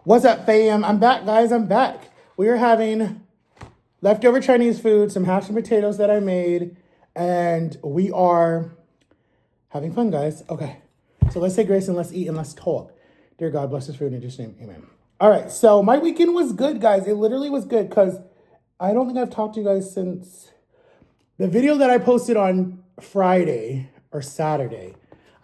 What's up, fam? I'm back, guys. I'm back. We are having leftover Chinese food, some hash and potatoes that I made, and we are having fun, guys. Okay, so let's say grace and let's eat and let's talk. Dear God, bless this food in Jesus' name. Amen. All right, so my weekend was good, guys. It literally was good because I don't think I've talked to you guys since the video that I posted on Friday or Saturday.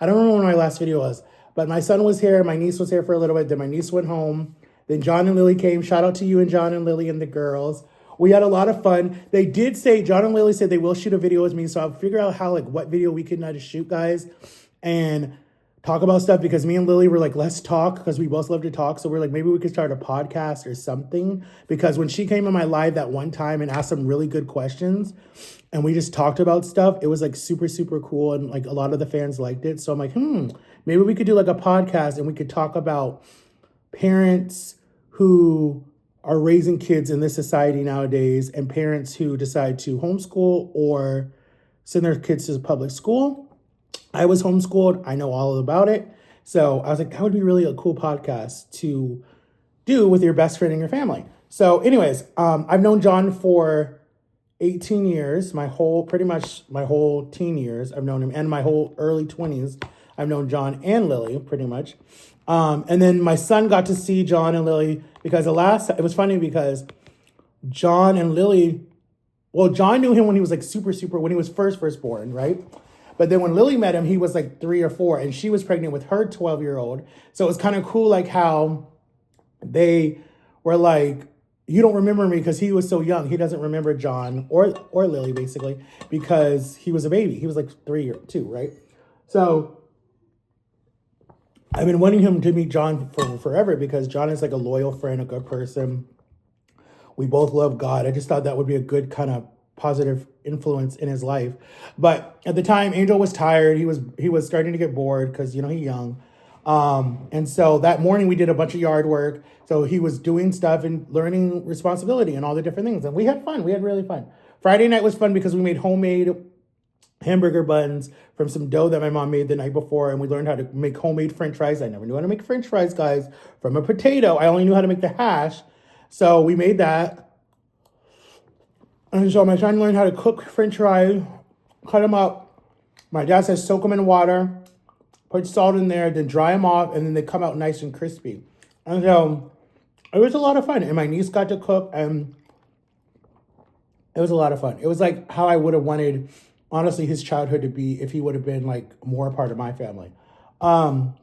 I don't remember when my last video was, but my son was here. My niece was here for a little bit. Then my niece went home. Then John and Lily came. Shout out to you and John and Lily and the girls. We had a lot of fun. They did say, John and Lily said they will shoot a video with me. So I'll figure out how, what video we can shoot, guys, and talk about stuff, because me and Lily were like, let's talk, because we both love to talk. So we're like, maybe we could start a podcast or something, because when she came in my live that one time and asked some really good questions and we just talked about stuff, it was like super, super cool. And like a lot of the fans liked it. So I'm like, maybe we could do like a podcast and we could talk about parents who are raising kids in this society nowadays and parents who decide to homeschool or send their kids to public school. I was homeschooled. I know all about it. So I was like, that would be really a cool podcast to do with your best friend and your family. So anyways, I've known John for 18 years, pretty much my whole teen years. I've known him, and my whole early 20s. I've known John and Lily pretty much. And then my son got to see John and Lily because it was funny because John and Lily, well, John knew him when he was like when he was first born, right? But then when Lily met him, he was like 3 or 4, and she was pregnant with her 12-year-old. So it was kind of cool, like how they were like, you don't remember me because he was so young. He doesn't remember John or Lily, basically, because he was a baby. He was like 3 or 2, right? So I've been wanting him to meet John for forever, because John is like a loyal friend, a good person. We both love God. I just thought that would be a good kind of positive influence in his life. But at the time, Angel was tired. He was starting to get bored because, he's young. And so that morning we did a bunch of yard work. So he was doing stuff and learning responsibility and all the different things. And we had fun. We had really fun. Friday night was fun because we made homemade hamburger buns from some dough that my mom made the night before. And we learned how to make homemade French fries. I never knew how to make French fries, guys, from a potato. I only knew how to make the hash. So we made that. And so my son learned how to cook French fries, cut them up. My dad says soak them in water, put salt in there, then dry them off, and then they come out nice and crispy. And so it was a lot of fun. And my niece got to cook, and it was a lot of fun. It was like how I would have wanted, honestly, his childhood to be if he would have been like more a part of my family. And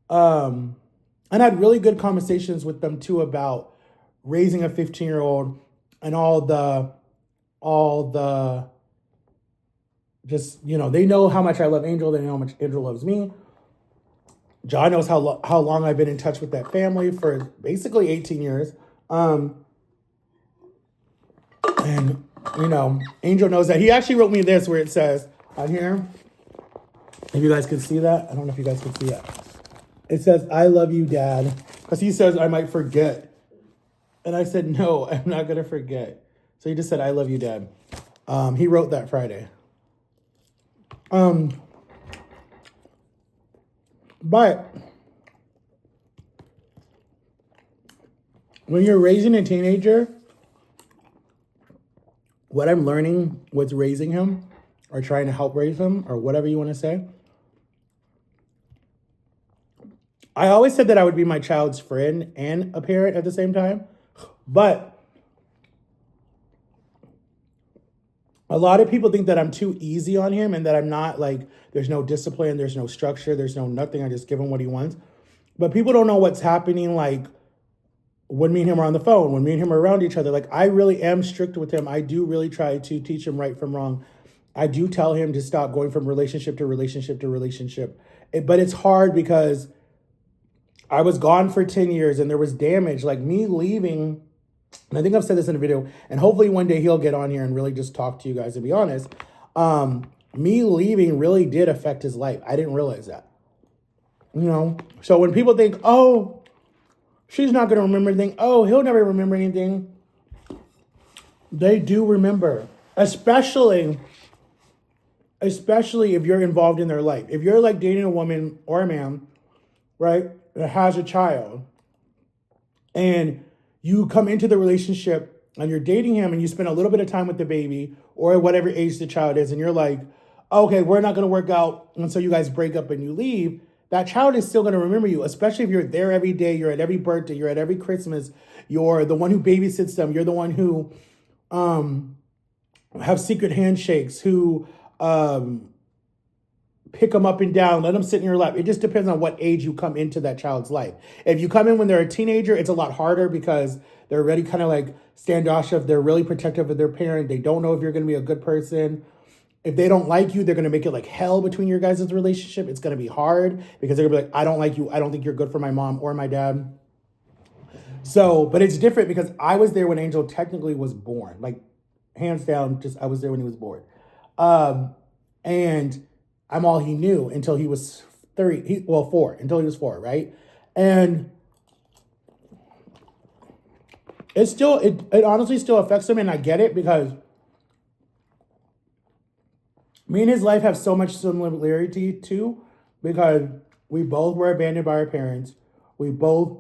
I had really good conversations with them too about raising a 15-year-old and all the just, they know how much I love Angel. They know how much Angel loves me. John knows how long I've been in touch with that family for basically 18 years. And, Angel knows that. He actually wrote me this where it says on here, if you guys can see that. I don't know if you guys can see that. It says, I love you, Dad. Because he says I might forget. And I said, no, I'm not going to forget. So he just said, I love you, Dad. He wrote that Friday. But when you're raising a teenager, what I'm learning with raising him or trying to help raise him or whatever you want to say, I always said that I would be my child's friend and a parent at the same time. But a lot of people think that I'm too easy on him and that I'm not, like, there's no discipline, there's no structure, there's no nothing. I just give him what he wants. But people don't know what's happening, like, when me and him are on the phone, when me and him are around each other. Like, I really am strict with him. I do really try to teach him right from wrong. I do tell him to stop going from relationship to relationship to relationship. But it's hard because I was gone for 10 years and there was damage. Like, me leaving, and I think I've said this in a video, and hopefully one day he'll get on here and really just talk to you guys and be honest. Me leaving really did affect his life. I didn't realize that. So when people think, oh, she's not going to remember anything. Oh, he'll never remember anything. They do remember, especially if you're involved in their life. If you're like dating a woman or a man right, that has a child, and you come into the relationship and you're dating him and you spend a little bit of time with the baby or whatever age the child is, and you're like, okay, we're not going to work out, and so you guys break up and you leave, that child is still going to remember you, especially if you're there every day, you're at every birthday, you're at every Christmas, you're the one who babysits them, you're the one who have secret handshakes, who pick them up and down, let them sit in your lap. It just depends on what age you come into that child's life. If you come in when they're a teenager, it's a lot harder because they're already kind of like standoffish. They're really protective of their parent. They don't know if you're going to be a good person. If they don't like you, they're going to make it like hell between your guys' relationship. It's going to be hard because they're going to be like, I don't like you. I don't think you're good for my mom or my dad. So, but it's different because I was there when Angel technically was born. Like, hands down, just I was there when he was born. And I'm all he knew until he was 4, until he was 4, right? And it's still, it honestly still affects him, and I get it because me and his life have so much similarity too, because we both were abandoned by our parents. We both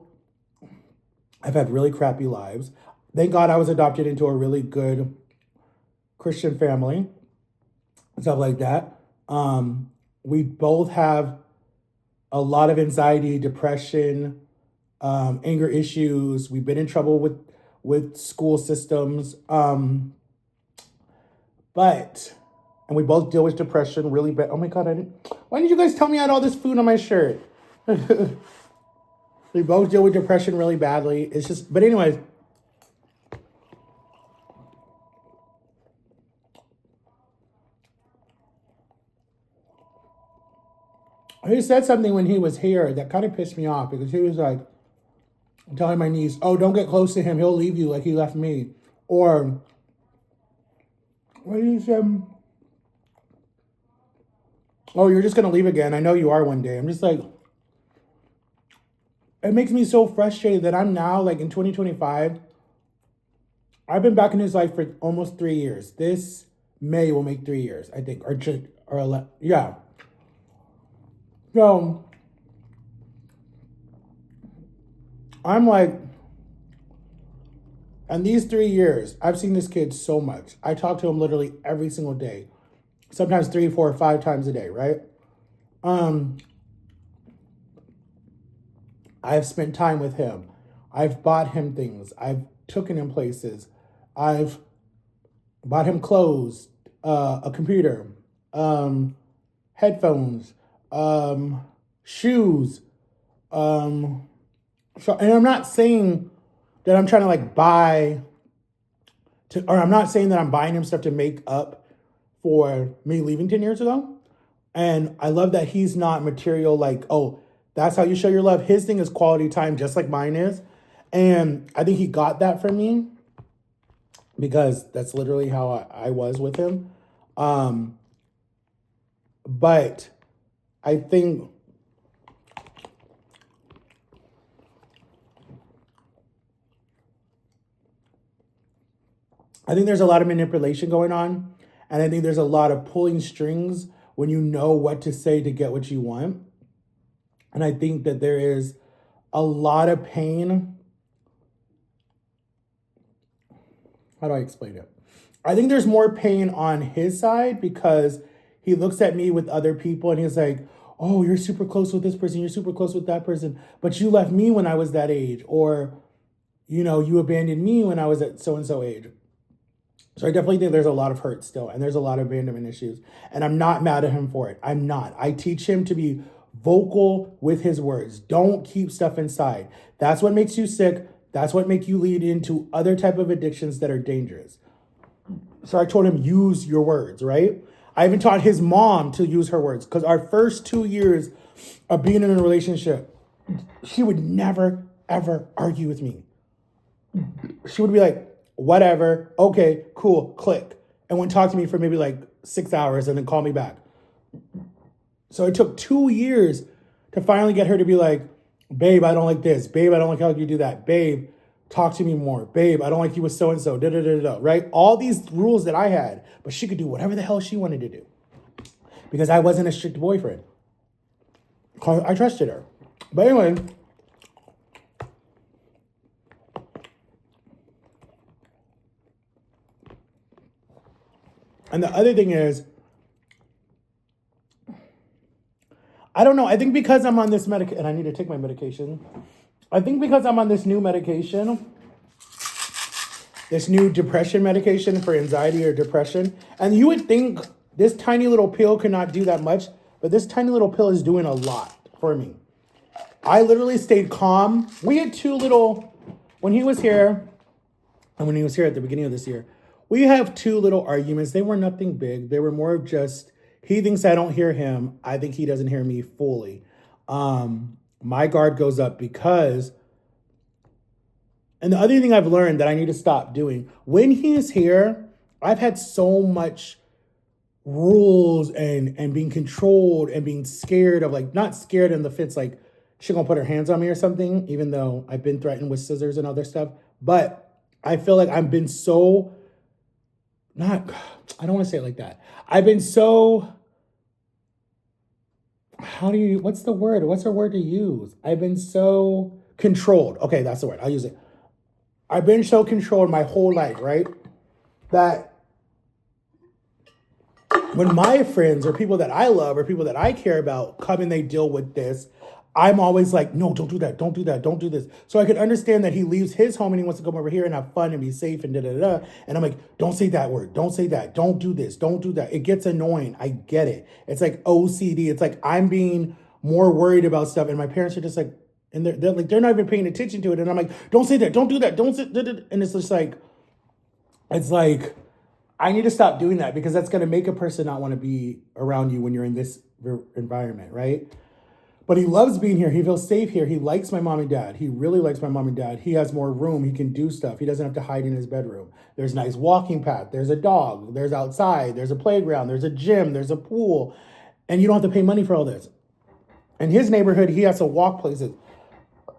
have had really crappy lives. Thank God I was adopted into a really good Christian family, stuff like that. We both have a lot of anxiety, depression, anger issues. We've been in trouble with school systems. And we both deal with depression really bad. Oh my God, why didn't you guys tell me I had all this food on my shirt? We both deal with depression really badly. It's just, but anyways, he said something when he was here that kind of pissed me off because he was like telling my niece, oh, don't get close to him. He'll leave you like he left me. Or what did he say? Oh, you're just going to leave again. I know you are one day. I'm just like, it makes me so frustrated that I'm now like in 2025. I've been back in his life for almost 3 years. This May will make 3 years, I think, or yeah. So I'm like, and these 3 years, I've seen this kid so much. I talk to him literally every single day, sometimes 3, 4, 5 times a day, right? I've spent time with him. I've bought him things. I've taken him places. I've bought him clothes, a computer, headphones, shoes. So, and I'm not saying that I'm trying to like or I'm not saying that I'm buying him stuff to make up for me leaving 10 years ago. And I love that he's not material like, oh, that's how you show your love. His thing is quality time, just like mine is. And I think he got that from me because that's literally how I was with him. But I think there's a lot of manipulation going on. And I think there's a lot of pulling strings when you know what to say to get what you want. And I think that there is a lot of pain. How do I explain it? I think there's more pain on his side because he looks at me with other people and he's like, oh, you're super close with this person. You're super close with that person. But you left me when I was that age. Or, you know, you abandoned me when I was at so-and-so age. So I definitely think there's a lot of hurt still. And there's a lot of abandonment issues. And I'm not mad at him for it. I'm not. I teach him to be vocal with his words. Don't keep stuff inside. That's what makes you sick. That's what makes you lead into other type of addictions that are dangerous. So I told him, use your words, right? I even taught his mom to use her words because our first 2 years of being in a relationship, she would never, ever argue with me. She would be like, whatever, okay, cool, click. And wouldn't talk to me for maybe like 6 hours and then call me back. So it took 2 years to finally get her to be like, babe, I don't like this. Babe, I don't like how you do that. Babe, talk to me more. Babe, I don't like you with so-and-so, right? All these rules that I had, but she could do whatever the hell she wanted to do because I wasn't a strict boyfriend. I trusted her. But anyway, and the other thing is, I don't know. I think because I'm on this medication, and I need to take my medication. I think because I'm on this new medication, this new depression medication for anxiety or depression, and you would think this tiny little pill cannot do that much, but this tiny little pill is doing a lot for me. I literally stayed calm. We had when he was here, and when he was here at the beginning of this year, we have two little arguments. They were nothing big. They were more of just, he thinks I don't hear him. I think he doesn't hear me fully. My guard goes up because, and the other thing I've learned that I need to stop doing, when he is here, I've had so much rules and being controlled and being scared of, like, not scared in the sense like she gonna put her hands on me or something, even though I've been threatened with scissors and other stuff. But I feel like I've been so, I don't want to say it like that. I've been so, what's the word? What's the word to use? I've been so controlled. Okay, that's the word. I'll use it. I've been so controlled my whole life, right? That when my friends or people that I love or people that I care about come and they deal with this, I'm always like, no, don't do that. Don't do that. Don't do this. So I could understand that he leaves his home and he wants to come over here and have fun and be safe and da-da-da. And I'm like, don't say that word. Don't say that. Don't do this. Don't do that. It gets annoying. I get it. It's like OCD. It's like I'm being more worried about stuff. And my parents are just like, and they're like, they're not even paying attention to it. And I'm like, don't say that. Don't do that. Don't say that. And it's just like, I need to stop doing that because that's going to make a person not want to be around you when you're in this environment, right? But he loves being here. He feels safe here. He likes my mom and dad. He really likes my mom and dad. He has more room. He can do stuff. He doesn't have to hide in his bedroom. There's a nice walking path. There's a dog. There's outside. There's a playground. There's a gym. There's a pool. And you don't have to pay money for all this. In his neighborhood, he has to walk places.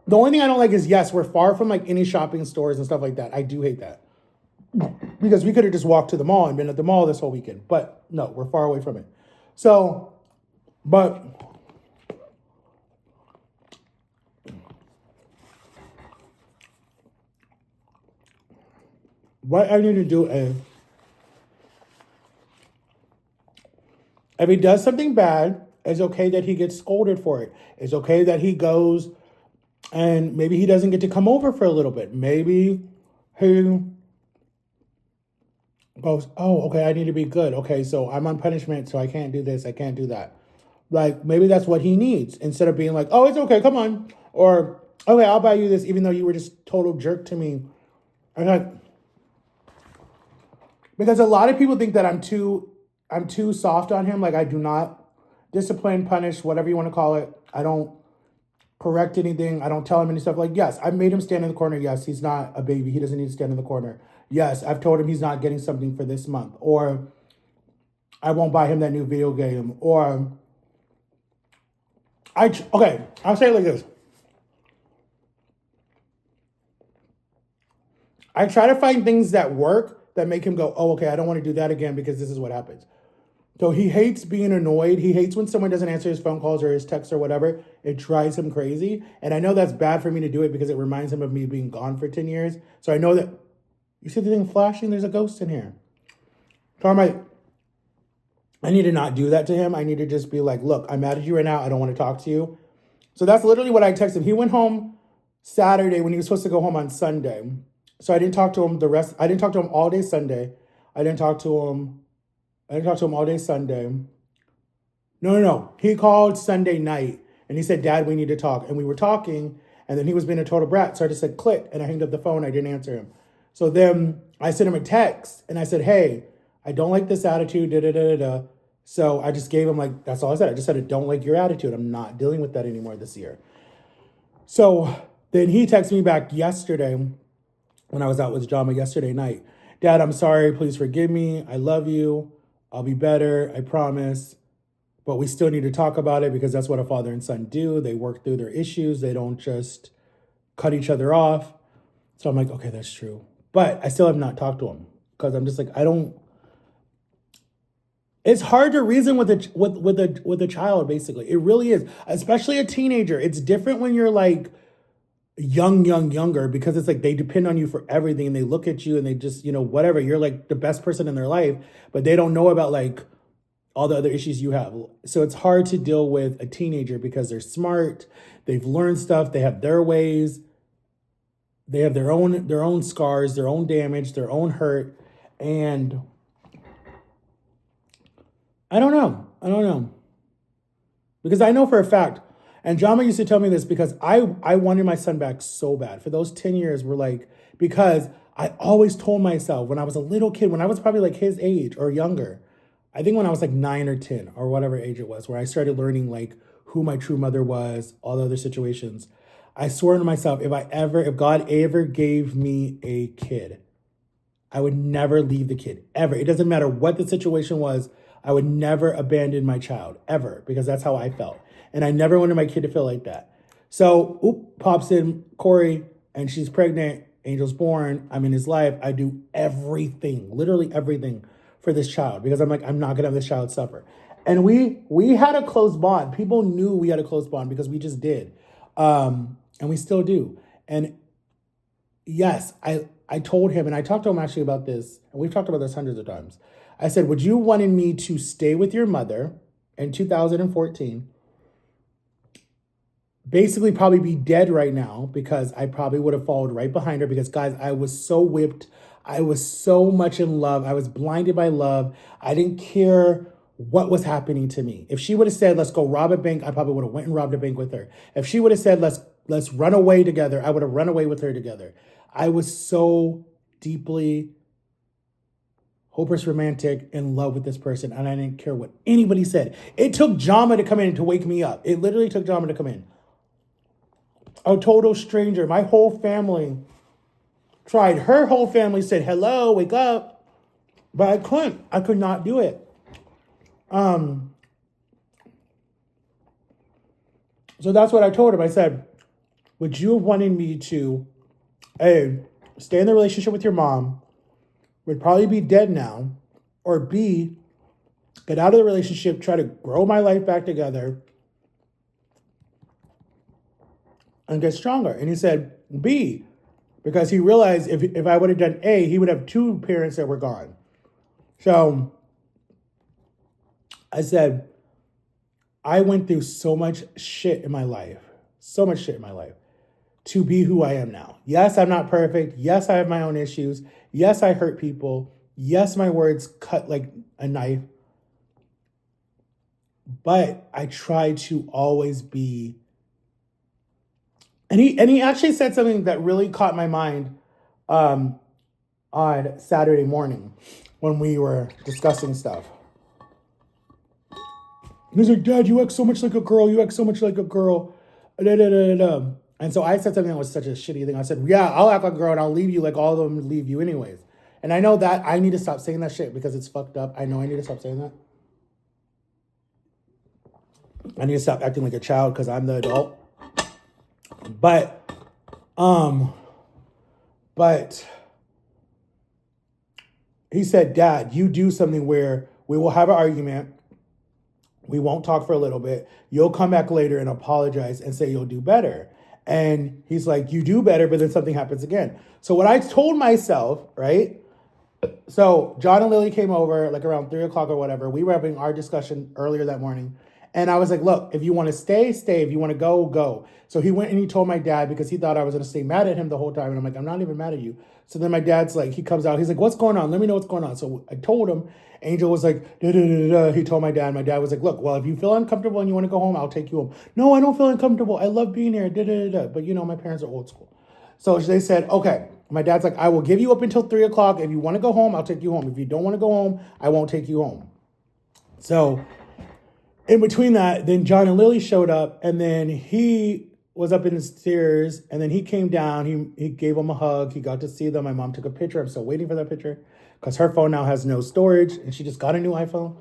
The only thing I don't like is, yes, we're far from like any shopping stores and stuff like that. I do hate that. Because we could have just walked to the mall and been at the mall this whole weekend. But no, we're far away from it. So, but what I need to do is, if he does something bad, it's okay that he gets scolded for it. It's okay that he goes and maybe he doesn't get to come over for a little bit. Maybe he goes, oh, okay, I need to be good. Okay, so I'm on punishment, so I can't do this, I can't do that. Like, maybe that's what he needs, instead of being like, oh, it's okay, come on. Or, okay, I'll buy you this, even though you were just total jerk to me. I'm like, because a lot of people think that I'm too soft on him. Like, I do not discipline, punish, whatever you want to call it. I don't correct anything. I don't tell him any stuff. Like, yes, I've made him stand in the corner. Yes, he's not a baby. He doesn't need to stand in the corner. Yes, I've told him he's not getting something for this month. Or I won't buy him that new video game. Or okay, I'll say it like this. I try to find things that work that make him go, oh, okay, I don't want to do that again because this is what happens. So he hates being annoyed. He hates when someone doesn't answer his phone calls or his texts or whatever. It drives him crazy. And I know that's bad for me to do it because it reminds him of me being gone for 10 years. So I know that, you see the thing flashing? There's a ghost in here. So I'm like, I need to not do that to him. I need to just be like, look, I'm mad at you right now. I don't want to talk to you. So that's literally what I texted him. He went home Saturday when he was supposed to go home on Sunday. So I didn't talk to him I didn't talk to him all day Sunday. I didn't talk to him all day Sunday. No. He called Sunday night and he said, Dad, we need to talk. And we were talking and then he was being a total brat. So I just said, click. And I hanged up the phone. I didn't answer him. So then I sent him a text and I said, hey, I don't like this attitude. Da-da-da-da-da. So I just gave him, like, that's all I said. I just said, I don't like your attitude. I'm not dealing with that anymore this year. So then he texted me back yesterday when I was out with Jama yesterday night. Dad, I'm sorry. Please forgive me. I love you. I'll be better. I promise. But we still need to talk about it because that's what a father and son do. They work through their issues. They don't just cut each other off. So I'm like, okay, that's true. But I still have not talked to him because I'm just like, It's hard to reason with a child, basically. It really is, especially a teenager. It's different when you're like younger, because it's like they depend on you for everything and they look at you and they just, whatever. You're like the best person in their life, but they don't know about like all the other issues you have. So it's hard to deal with a teenager because they're smart, they've learned stuff, they have their ways, they have their own scars, their own damage, their own hurt, and I don't know. Because I know for a fact, and Jama used to tell me this because I wanted my son back so bad. For those 10 years were like, because I always told myself when I was a little kid, when I was probably like his age or younger, I think when I was like 9 or 10 or whatever age it was, where I started learning like who my true mother was, all the other situations, I swore to myself, if God ever gave me a kid, I would never leave the kid, ever. It doesn't matter what the situation was. I would never abandon my child, ever, because that's how I felt. And I never wanted my kid to feel like that. So, pops in Corey, and she's pregnant. Angel's born. I'm in his life. I do everything, literally everything for this child because I'm like, I'm not going to have this child suffer. And we had a close bond. People knew we had a close bond because we just did. And we still do. And yes, I told him, and I talked to him actually about this, and we've talked about this hundreds of times. I said, would you wanted me to stay with your mother in 2014, basically probably be dead right now because I probably would have followed right behind her because, guys, I was so whipped. I was so much in love. I was blinded by love. I didn't care what was happening to me. If she would have said, let's go rob a bank, I probably would have went and robbed a bank with her. If she would have said, let's run away together, I would have run away with her together. I was so deeply hopeless romantic in love with this person, and I didn't care what anybody said. It took Jama to come in to wake me up. It literally took Jama to come in. A total stranger. My whole family tried. Her whole family said, hello, wake up. But I couldn't. I could not do it. So that's what I told him. I said, would you have wanted me to, A, stay in the relationship with your mom, would probably be dead now, or B, get out of the relationship, try to grow my life back together, and get stronger? And he said B, because he realized if I would have done A, he would have two parents that were gone. So I said, I went through so much shit in my life, to be who I am now. Yes, I'm not perfect. Yes, I have my own issues. Yes, I hurt people. Yes, my words cut like a knife. But I try to always be. And he actually said something that really caught my mind on Saturday morning when we were discussing stuff. He's like, Dad, you act so much like a girl. You act so much like a girl. Da, da, da, da. And so I said something that was such a shitty thing. I said, yeah, I'll act like a girl and I'll leave you like all of them leave you anyways. And I know that I need to stop saying that shit because it's fucked up. I know I need to stop saying that. I need to stop acting like a child because I'm the adult. But he said, Dad, you do something where we will have an argument. We won't talk for a little bit. You'll come back later and apologize and say you'll do better. And he's like, you do better, but then something happens again. So what I told myself, right? So John and Lily came over like around 3 o'clock or whatever. We were having our discussion earlier that morning. And I was like, look, if you want to stay, stay. If you want to go, go. So he went and he told my dad because he thought I was going to stay mad at him the whole time. And I'm like, I'm not even mad at you. So then my dad's like, he comes out. He's like, what's going on? Let me know what's going on. So I told him. Angel was like, da, da, da, da. He told my dad. My dad was like, look, well, if you feel uncomfortable and you want to go home, I'll take you home. No, I don't feel uncomfortable. I love being here. Da, da, da, da. But, my parents are old school. So they said, okay. My dad's like, I will give you up until 3 o'clock. If you want to go home, I'll take you home. If you don't want to go home, I won't take you home. So in between that, then John and Lily showed up, and then he was up in the stairs, and then he came down. He gave them a hug. He got to see them. My mom took a picture. I'm still waiting for that picture because her phone now has no storage, and she just got a new iPhone.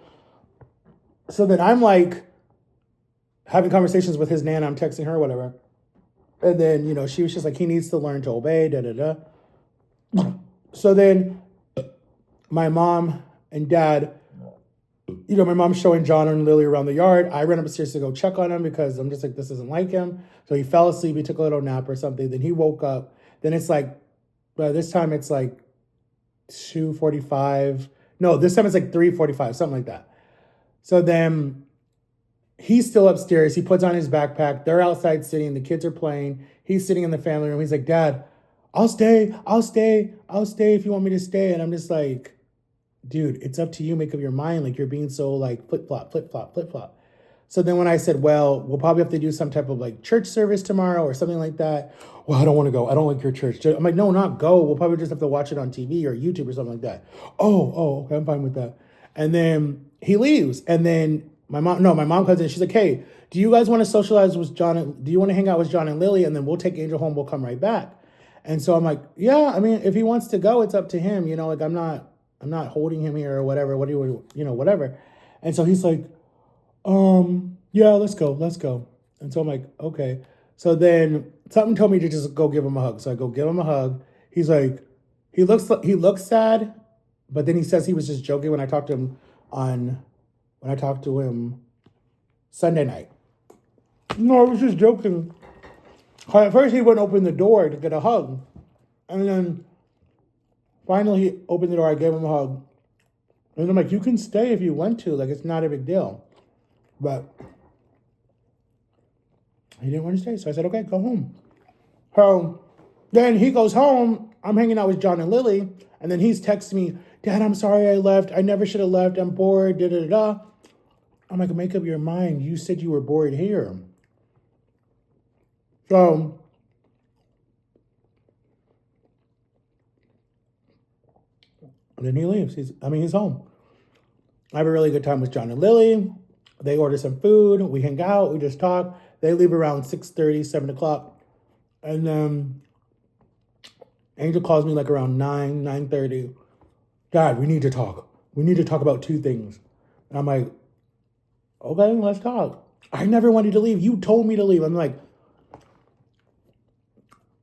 So then I'm like having conversations with his nana. I'm texting her, whatever. And then, she was just like, he needs to learn to obey, da, da, da. So then my mom and dad my mom's showing John and Lily around the yard. I ran upstairs to go check on him because I'm just like, this isn't like him. So he fell asleep. He took a little nap or something. Then he woke up. Then it's like, by this time it's like 2:45. No, this time it's like 3:45, something like that. So then he's still upstairs. He puts on his backpack. They're outside sitting. The kids are playing. He's sitting in the family room. He's like, Dad, I'll stay if you want me to stay. And I'm just like, dude, it's up to you. Make up your mind. Like, you're being so like flip flop, flip flop, flip flop. So then when I said, well, we'll probably have to do some type of like church service tomorrow or something like that. Well, I don't want to go. I don't like your church. I'm like, no, not go. We'll probably just have to watch it on TV or YouTube or something like that. Oh, okay, I'm fine with that. And then he leaves. And then my mom comes in. She's like, hey, do you guys want to socialize with John? Do you want to hang out with John and Lily? And then we'll take Angel home. We'll come right back. And so I'm like, yeah, I mean, if he wants to go, it's up to him. Like I'm not holding him here or whatever. What do you, whatever. And so he's like, yeah, let's go. And so I'm like, okay. So then something told me to just go give him a hug. So I go give him a hug. He's like, he looks sad, but then he says he was just joking when I talked to him Sunday night. No, I was just joking. At first he wouldn't open the door to get a hug. And then finally he opened the door, I gave him a hug. And I'm like, you can stay if you want to. Like, it's not a big deal. But he didn't want to stay. So I said, okay, go home. So then he goes home. I'm hanging out with John and Lily. And then he's texting me, Dad, I'm sorry I left. I never should have left. I'm bored. Da da da. I'm like, make up your mind. You said you were bored here. So then he leaves. He's home. I have a really good time with John and Lily. They order some food. We hang out. We just talk. They leave around 6:30, 7 o'clock. And then Angel calls me like around 9:30. Dad, we need to talk. We need to talk about two things. And I'm like, okay, let's talk. I never wanted to leave. You told me to leave. I'm like,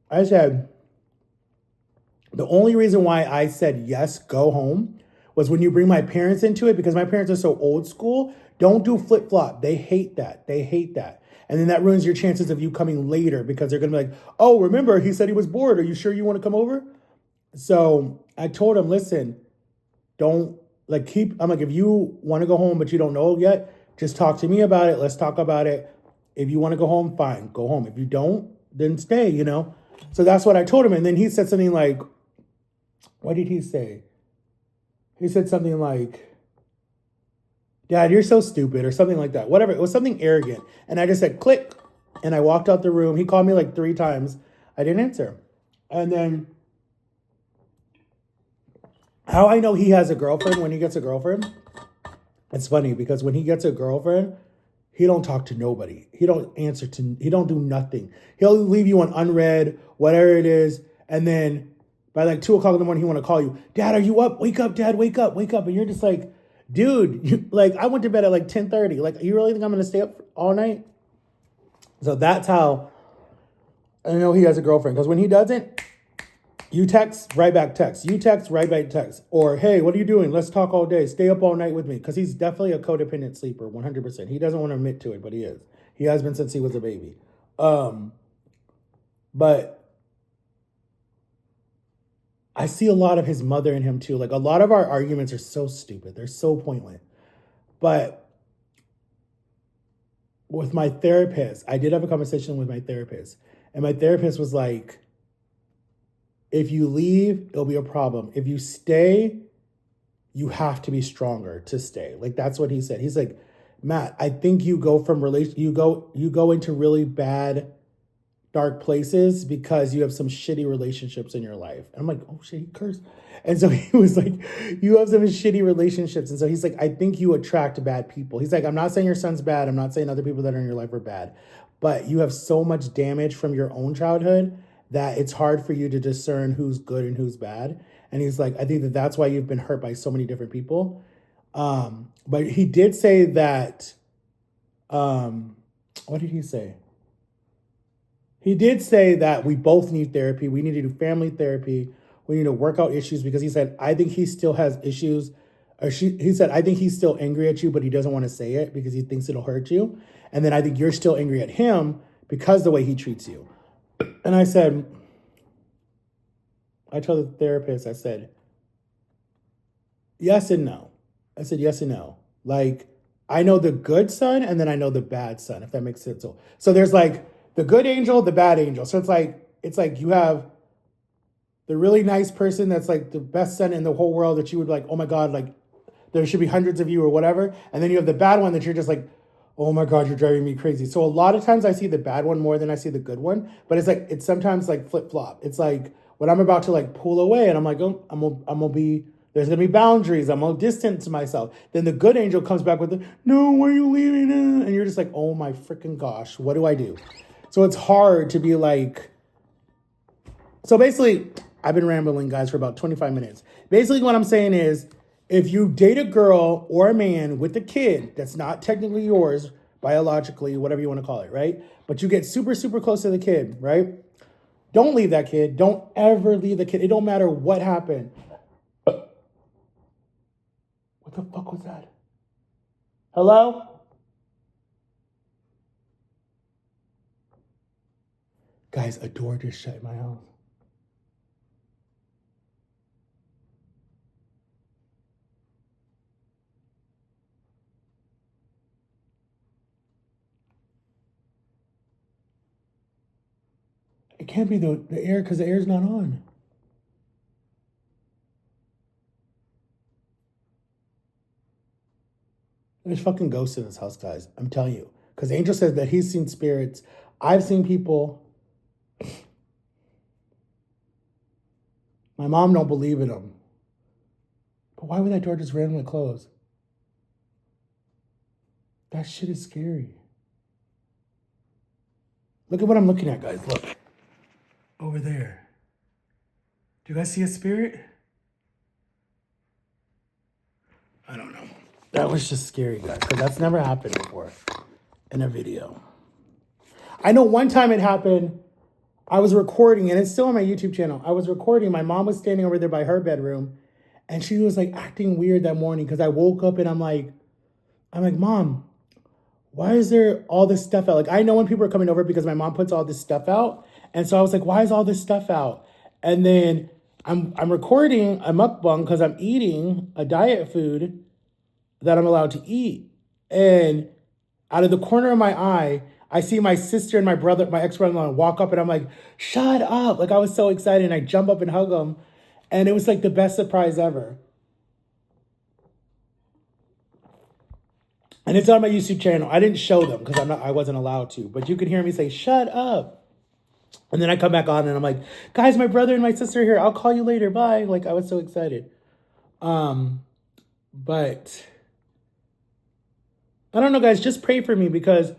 I said, the only reason why I said yes, go home, was when you bring my parents into it, because my parents are so old school. Don't do flip-flop. They hate that. And then that ruins your chances of you coming later, because they're going to be like, oh, remember, he said he was bored. Are you sure you want to come over? So I told him, listen, don't I'm like, if you want to go home, but you don't know yet, just talk to me about it. Let's talk about it. If you want to go home, fine, go home. If you don't, then stay, So that's what I told him. And then he said something like, what did he say? He said something like, Dad, you're so stupid, or something like that. Whatever. It was something arrogant. And I just said, click. And I walked out the room. He called me like 3 times. I didn't answer. And then how I know he has a girlfriend when he gets a girlfriend, it's funny because when he gets a girlfriend, he don't talk to nobody. He don't do nothing. He'll leave you on unread, whatever it is. And then by like 2 o'clock in the morning, he want to call you. Dad, are you up? Wake up, Dad, wake up. And you're just like, dude, I went to bed at like 10:30. Like, you really think I'm going to stay up all night? So that's how I know he has a girlfriend. Because when he doesn't, you text, right back text. You text, right back text. Or, hey, what are you doing? Let's talk all day. Stay up all night with me. Because he's definitely a codependent sleeper, 100%. He doesn't want to admit to it, but he is. He has been since he was a baby. But I see a lot of his mother in him too. Like, a lot of our arguments are so stupid. They're so pointless. But with my therapist, I did have a conversation with my therapist. And my therapist was like, if you leave, it'll be a problem. If you stay, you have to be stronger to stay. Like, that's what he said. He's like, Matt, I think you go from you go into really bad, dark places because you have some shitty relationships in your life. And I'm like, oh shit, he cursed. And so he was like, you have some shitty relationships. And so he's like, I think you attract bad people. He's like, I'm not saying your son's bad. I'm not saying other people that are in your life are bad. But you have so much damage from your own childhood that it's hard for you to discern who's good and who's bad. And he's like, I think that's why you've been hurt by so many different people. But he did say that, what did he say? He did say that we both need therapy. We need to do family therapy. We need to work out issues, because he said, I think he still has issues or he said, I think he's still angry at you, but he doesn't want to say it because he thinks it'll hurt you. And then I think you're still angry at him because the way he treats you. And I said, I told the therapist, I said, yes and no. I said, yes and no. Like, I know the good son and then I know the bad son, if that makes sense. So there's like the good angel, the bad angel. So it's like you have the really nice person that's like the best son in the whole world that you would like, oh my God, like there should be hundreds of you or whatever. And then you have the bad one that you're just like, oh my God, you're driving me crazy. So a lot of times I see the bad one more than I see the good one. But it's sometimes like flip flop. It's like when I'm about to like pull away and I'm like, oh, I'm gonna be, there's gonna be boundaries. I'm gonna distance myself. Then the good angel comes back with the, no, why are you leaving? And you're just like, oh my freaking gosh, what do I do? So it's hard to be like, so basically, I've been rambling, guys, for about 25 minutes. Basically, what I'm saying is, if you date a girl or a man with a kid that's not technically yours, biologically, whatever you want to call it, right? But you get super, super close to the kid, right? Don't leave that kid. Don't ever leave the kid. It don't matter what happened. What the fuck was that? Hello? Guys, a door just shut in my house. It can't be the air because the air's not on. There's fucking ghosts in this house, guys. I'm telling you. Because Angel says that he's seen spirits. I've seen people. My mom don't believe in them. But why would that door just randomly close? That shit is scary. Look at what I'm looking at, guys. Look. Over there. Do you guys see a spirit? I don't know. That was just scary, guys, because that's never happened before in a video. I know one time it happened. I was recording, and it's still on my YouTube channel. I was recording. My mom was standing over there by her bedroom, and she was like acting weird that morning because I woke up and I'm like, Mom, why is there all this stuff out? Like, I know when people are coming over because my mom puts all this stuff out. And so I was like, why is all this stuff out? And then I'm recording a mukbang because I'm eating a diet food that I'm allowed to eat. And out of the corner of my eye, I see my sister and my brother, my ex-brother-in-law, walk up and I'm like, shut up. Like, I was so excited and I jump up and hug them. And it was like the best surprise ever. And it's on my YouTube channel. I didn't show them because I wasn't allowed to. But you can hear me say, shut up. And then I come back on and I'm like, guys, my brother and my sister are here. I'll call you later. Bye. Like, I was so excited. But I don't know, guys. Just pray for me because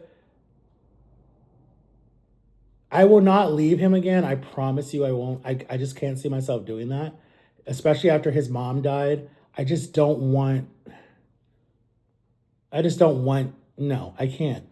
I will not leave him again. I promise you I won't. I just can't see myself doing that. Especially after his mom died. I don't want, no, I can't.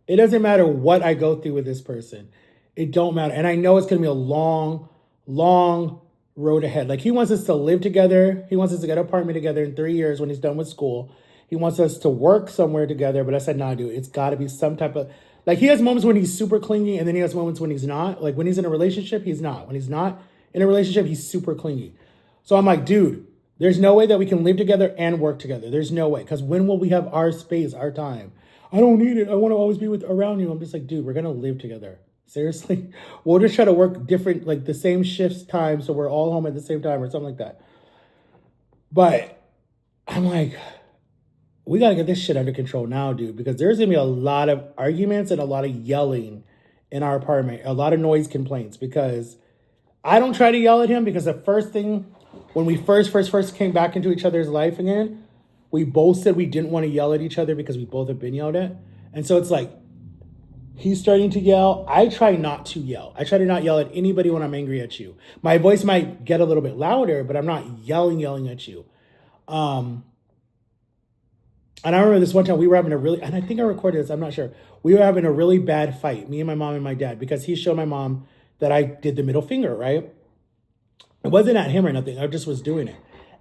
It doesn't matter what I go through with this person. It don't matter. And I know it's going to be a long, long road ahead. Like, he wants us to live together. He wants us to get an apartment together in 3 years when he's done with school. He wants us to work somewhere together. But I said, nah, dude, it's got to be some type of, like, he has moments when he's super clingy and then he has moments when he's not. Like, when he's in a relationship, he's not. When he's not in a relationship, he's super clingy. So I'm like, dude, there's no way that we can live together and work together. There's no way. Because when will we have our space, our time? I don't need it. I want to always be around you. I'm just like, dude, we're going to live together. Seriously? We'll just try to work different, like the same shifts time. So we're all home at the same time or something like that. But I'm like, we got to get this shit under control now, dude. Because there's going to be a lot of arguments and a lot of yelling in our apartment. A lot of noise complaints. Because I don't try to yell at him. Because the first thing, when we first came back into each other's life again, we both said we didn't want to yell at each other because we both have been yelled at. And so it's like, he's starting to yell. I try not to yell. I try to not yell at anybody when I'm angry at you. My voice might get a little bit louder, but I'm not yelling at you. And I remember this one time we were having and I think I recorded this, I'm not sure. We were having a really bad fight, me and my mom and my dad, because he showed my mom that I did the middle finger, right? It wasn't at him or nothing. I just was doing it.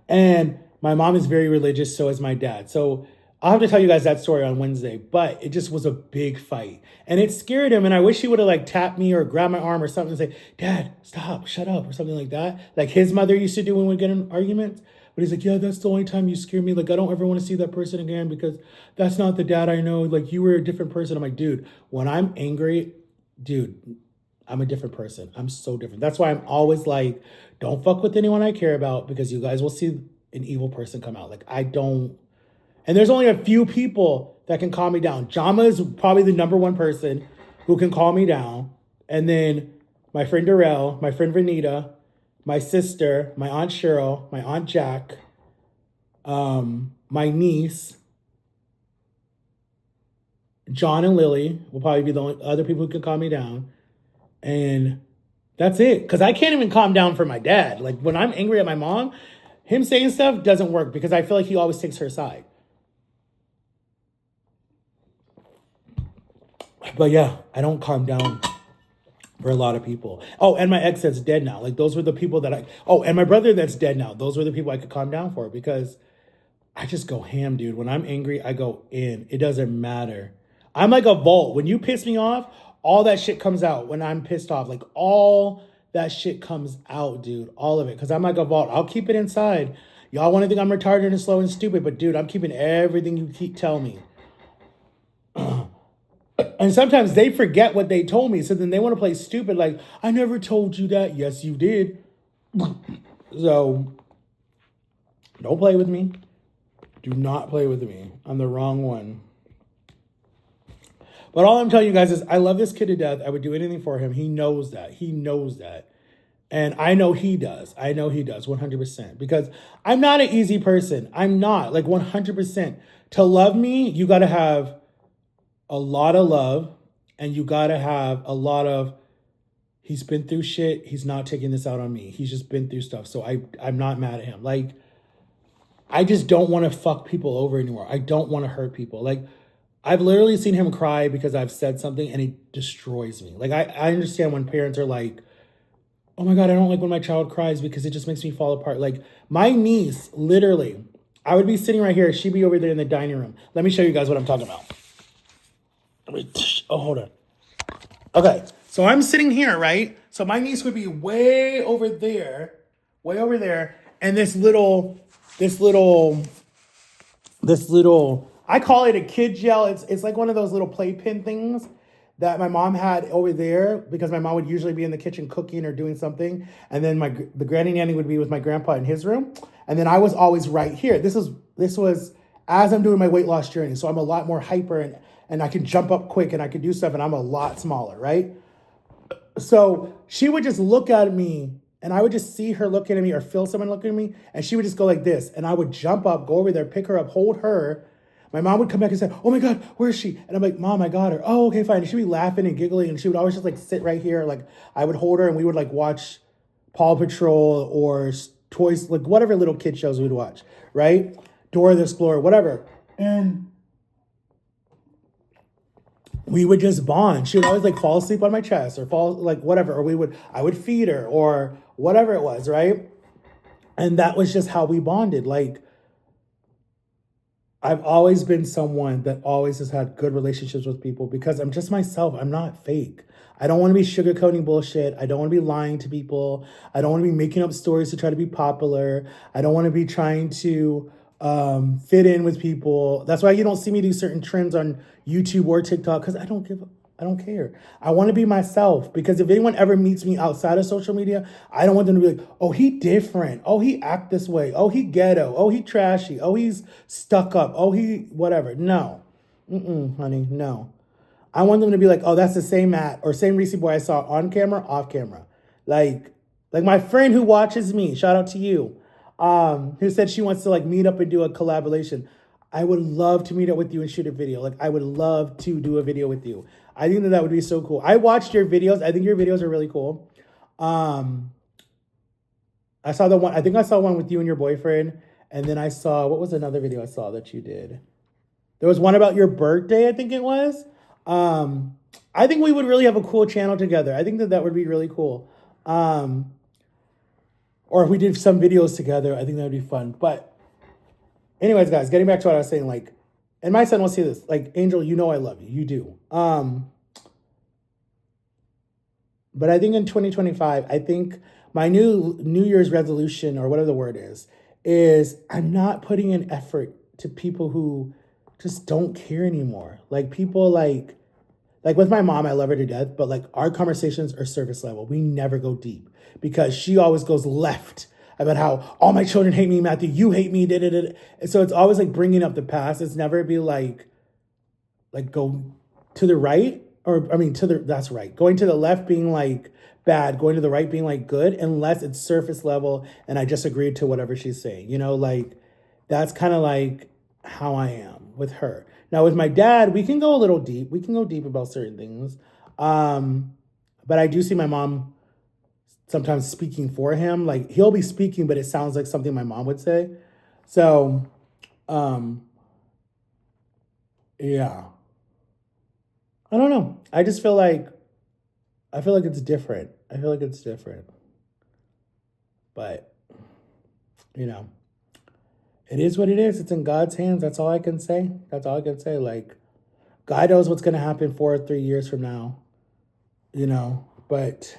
And my mom is very religious, so is my dad. So I'll have to tell you guys that story on Wednesday, but it just was a big fight. And it scared him. And I wish he would have like tapped me or grabbed my arm or something and say, Dad, stop, shut up, or something like that. Like his mother used to do when we get in arguments. But he's like, yeah, that's the only time you scare me. Like, I don't ever want to see that person again because that's not the dad I know. Like, you were a different person. I'm like, dude, when I'm angry, dude, I'm a different person. I'm so different. That's why I'm always like, don't fuck with anyone I care about because you guys will see an evil person come out. Like, I don't. And there's only a few people that can calm me down. Jama is probably the number one person who can calm me down. And then my friend Darrell, my friend Renita, my sister, my Aunt Cheryl, my Aunt Jack, my niece, John and Lily will probably be the only other people who can calm me down. And that's it. Because I can't even calm down for my dad. Like when I'm angry at my mom, him saying stuff doesn't work because I feel like he always takes her side. But yeah, I don't calm down for a lot of people. Oh, and my ex that's dead now. Like those were the people that and my brother that's dead now. Those were the people I could calm down for because I just go ham, dude. When I'm angry, I go in. It doesn't matter. I'm like a vault. When you piss me off, all that shit comes out when I'm pissed off. Like all that shit comes out, dude. All of it. Because I'm like a vault. I'll keep it inside. Y'all want to think I'm retarded and slow and stupid, but dude, I'm keeping everything you tell me. And sometimes they forget what they told me. So then they want to play stupid. Like, I never told you that. Yes, you did. So don't play with me. Do not play with me. I'm the wrong one. But all I'm telling you guys is I love this kid to death. I would do anything for him. He knows that. He knows that. And I know he does. I know he does 100%. Because I'm not an easy person. I'm not. Like 100%. To love me, you got to have a lot of love. And you got to have a lot of, he's been through shit. He's not taking this out on me. He's just been through stuff. So I'm not mad at him. Like, I just don't want to fuck people over anymore. I don't want to hurt people. Like, I've literally seen him cry because I've said something and it destroys me. Like, I understand when parents are like, oh my God, I don't like when my child cries because it just makes me fall apart. Like, my niece, literally, I would be sitting right here. She'd be over there in the dining room. Let me show you guys what I'm talking about. Oh, hold on. Okay, so I'm sitting here, right? So my niece would be way over there. And this little, I call it a kid gel. It's like one of those little playpen things that my mom had over there because my mom would usually be in the kitchen cooking or doing something. And then the granny nanny would be with my grandpa in his room. And then I was always right here. This was as I'm doing my weight loss journey. So I'm a lot more hyper and I can jump up quick and I can do stuff and I'm a lot smaller, right? So she would just look at me and I would just see her looking at me or feel someone looking at me. And she would just go like this. And I would jump up, go over there, pick her up, hold her. My mom would come back and say, oh my God, where is she? And I'm like, Mom, I got her. Oh, okay, fine. And she'd be laughing and giggling. And she would always just like sit right here. Like I would hold her and we would like watch Paw Patrol or toys, like whatever little kid shows we'd watch, right? Dora the Explorer, whatever. And we would just bond. She would always like fall asleep on my chest or fall like whatever. Or I would feed her or whatever it was, right? And that was just how we bonded. Like, I've always been someone that always has had good relationships with people because I'm just myself. I'm not fake. I don't want to be sugarcoating bullshit. I don't want to be lying to people. I don't want to be making up stories to try to be popular. I don't want to be trying to fit in with people. That's why you don't see me do certain trends on YouTube or TikTok because I don't care. I want to be myself because if anyone ever meets me outside of social media, I don't want them to be like, oh, he different. Oh, he act this way. Oh, he ghetto. Oh, he trashy. Oh, he's stuck up. Oh, he whatever. No. Honey, no. I want them to be like, oh, that's the same Matt or same Reese boy I saw on camera, off camera. Like my friend who watches me, shout out to you, who said she wants to like meet up and do a collaboration. I would love to meet up with you and shoot a video. Like, I would love to do a video with you. I think that would be so cool. I watched your videos. I think your videos are really cool. I saw one with you and your boyfriend. And then I saw, what was another video I saw that you did? There was one about your birthday, I think it was. I think we would really have a cool channel together. I think that would be really cool. Or Or if we did some videos together, I think that would be fun. But anyways, guys, getting back to what I was saying, like, and my son will see this, like, Angel, you know I love you. You do. But I think in 2025, I think my New Year's resolution, or whatever the word is I'm not putting in effort to people who just don't care anymore. Like people like with my mom, I love her to death, but like our conversations are surface level. We never go deep because she always goes left about how all my children hate me, Matthew, you hate me, da, da, da. And so it's always like bringing up the past. It's never be like go to the right, or I mean that's right. Going to the left being like bad, going to the right being like good, unless it's surface level and I just agreed to whatever she's saying. You know, like that's kind of like how I am with her. Now with my dad, we can go a little deep. We can go deep about certain things. But I do see my mom sometimes speaking for him. Like he'll be speaking, but it sounds like something my mom would say. So, yeah. I don't know. I just feel like it's different. I feel like it's different. But, you know, it is what it is. It's in God's hands. That's all I can say. That's all I can say. Like, God knows what's going to happen 4 or 3 years from now, you know, but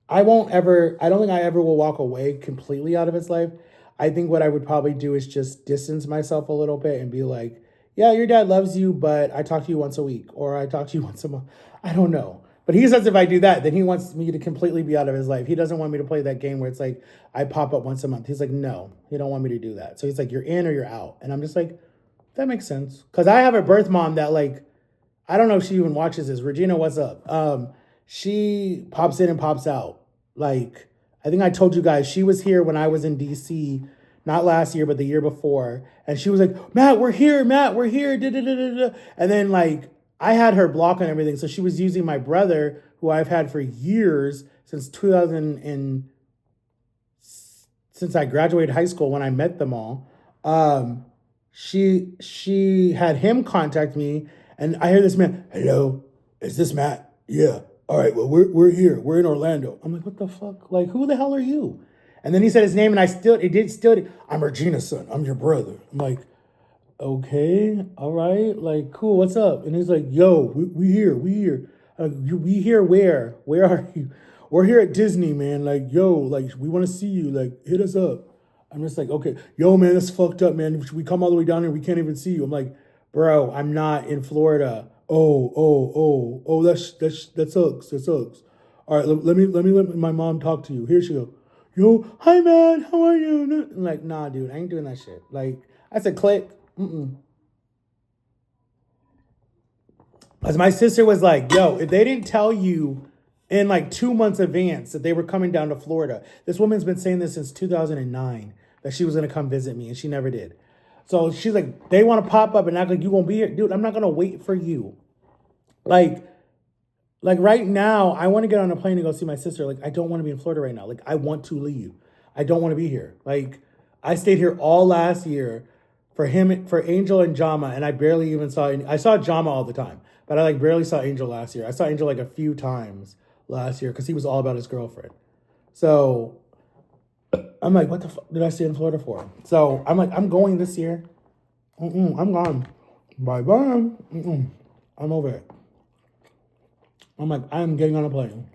I don't think I ever will walk away completely out of his life. I think what I would probably do is just distance myself a little bit and be like, yeah, your dad loves you, but I talk to you once a week or I talk to you once a month. I don't know. But he says if I do that, then he wants me to completely be out of his life. He doesn't want me to play that game where it's like I pop up once a month. He's like, no, he don't want me to do that. So he's like, you're in or you're out. And I'm just like, that makes sense. Because I have a birth mom that like, I don't know if she even watches this. Regina, what's up? She pops in and pops out. Like, I think I told you guys, she was here when I was in DC, not last year, but the year before. And she was like, Matt, we're here. Da, da, da, da, da. And then like, I had her block on everything. So she was using my brother, who I've had for years, since 2000 and since I graduated high school when I met them all. She had him contact me and I hear this man, hello, is this Matt? Yeah. All right, well, we're here. We're in Orlando. I'm like, what the fuck? Like, who the hell are you? And then he said his name and I'm Regina's son. I'm your brother. I'm like, okay, all right, like, cool, what's up? And he's like, yo, we here. We here where? Where are you? We're here at Disney, man. Like, yo, like, we want to see you. Like, hit us up. I'm just like, okay, yo, man, that's fucked up, man. We come all the way down here, we can't even see you. I'm like, bro, I'm not in Florida. Oh, that sucks. That sucks. All right, let me let my mom talk to you. Here she go. Yo, hi, man, how are you? I'm like, nah, dude, I ain't doing that shit. Like, I said, click. As my sister was like, yo, if they didn't tell you in like 2 months advance that they were coming down to Florida, this woman's been saying this since 2009, that she was going to come visit me, and she never did. So she's like, they want to pop up and act like you won't be here. Dude, I'm not going to wait for you. Like right now, I want to get on a plane and go see my sister. Like, I don't want to be in Florida right now. Like, I want to leave. I don't want to be here. Like, I stayed here all last year for Angel and Jama, and I barely even I saw Jama all the time, but I like barely saw Angel last year. I saw Angel like a few times last year because he was all about his girlfriend. So I'm like, what the fuck did I stay in Florida for? So I'm like, I'm going this year. I'm gone. Bye-bye. I'm over it. I'm like, I'm getting on a plane.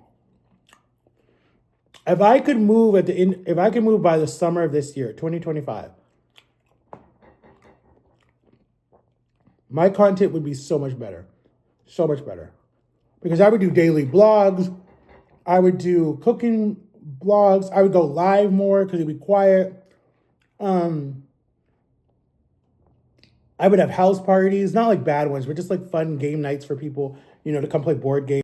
If I could move by the summer of this year, 2025, my content would be so much better. So much better. Because I would do daily blogs. I would do cooking blogs. I would go live more because it'd be quiet. I would have house parties, not like bad ones, but just like fun game nights for people, to come play board games.